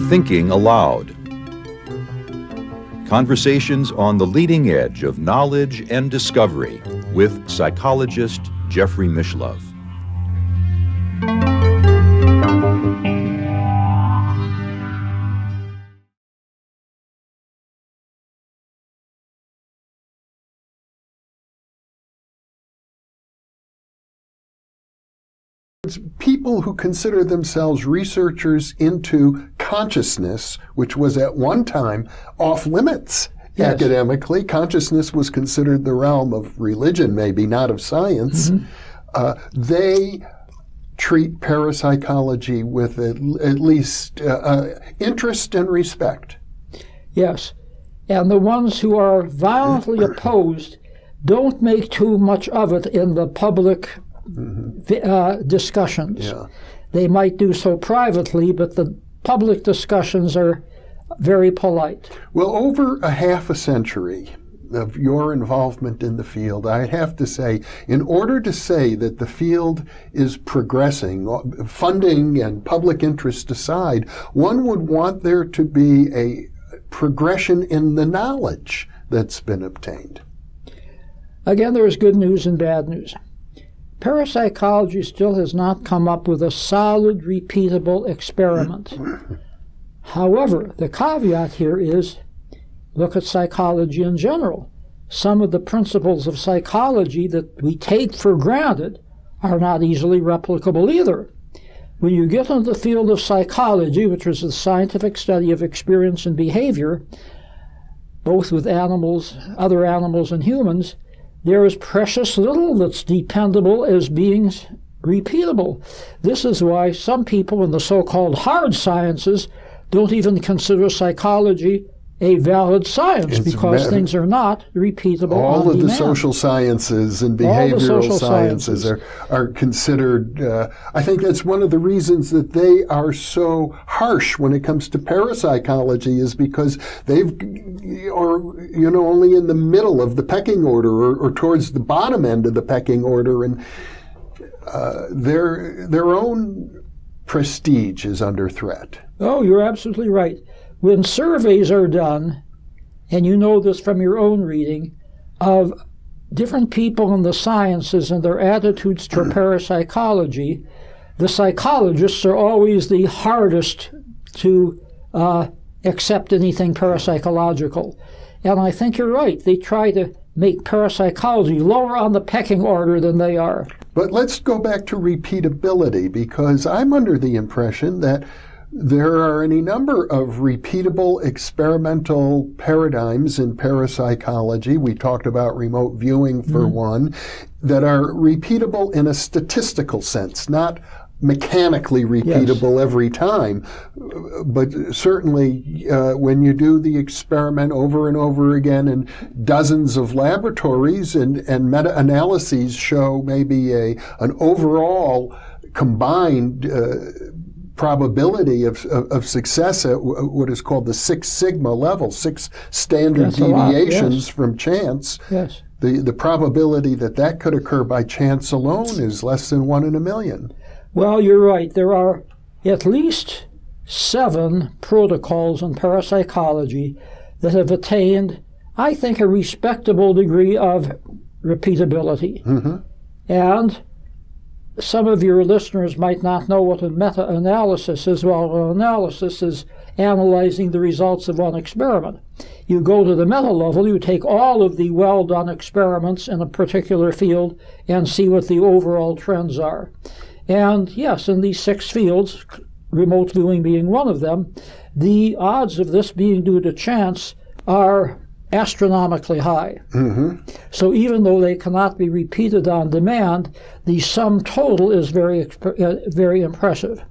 Thinking Aloud. Conversations on the leading edge of knowledge and discovery with psychologist Jeffrey Mishlove. People who consider themselves researchers into consciousness, which was at one time off limits academically. Consciousness was considered the realm of religion, maybe not of science. They treat parapsychology with at least interest and respect. Yes, and the ones who are violently opposed don't make too much of it in the public discussions. Yeah. They might do so privately, but the public discussions are very polite. Well, over a half a century of your involvement in the field, I have to say, in order to say that the field is progressing, funding and public interest aside, one would want there to be a progression in the knowledge that's been obtained. Again, there is good news and bad news. Parapsychology still has not come up with a solid, repeatable experiment. However, the caveat here is, look at psychology in general. Some of the principles of psychology that we take for granted are not easily replicable either. When you get into the field of psychology, which is the scientific study of experience and behavior, both with animals, other animals, and humans, there is precious little that's dependable as being repeatable. This is why some people in the so-called hard sciences don't even consider psychology a valid science, because things are not repeatable. All of the social sciences and behavioral sciences are considered, I think that's one of the reasons that they are so harsh when it comes to parapsychology, is because they've, or, you know, only in the middle of the pecking order, or towards the bottom end of the pecking order, and their own prestige is under threat. Oh, you're absolutely right. When surveys are done, and you know this from your own reading, of different people in the sciences and their attitudes toward parapsychology, the psychologists are always the hardest to accept anything parapsychological. And I think you're right. They try to make parapsychology lower on the pecking order than they are. But let's go back to repeatability, because I'm under the impression that there are any number of repeatable experimental paradigms in parapsychology. We talked about remote viewing for one, that are repeatable in a statistical sense, not mechanically repeatable every time, but certainly when you do the experiment over and over again in dozens of laboratories, and meta-analyses show maybe an overall combined probability of success at what is called the 6 sigma level, 6 standard deviations from chance. Yes. The probability that could occur by chance alone is less than 1 in a million. Well, you're right. There are at least 7 protocols in parapsychology that have attained, I think, a respectable degree of repeatability. And some of your listeners might not know what a meta-analysis is. Well, an analysis is analyzing the results of one experiment. You go to the meta level, you take all of the well-done experiments in a particular field and see what the overall trends are. And yes, in these 6 fields, remote viewing being one of them, the odds of this being due to chance are astronomically high. So even though they cannot be repeated on demand, the sum total is very impressive.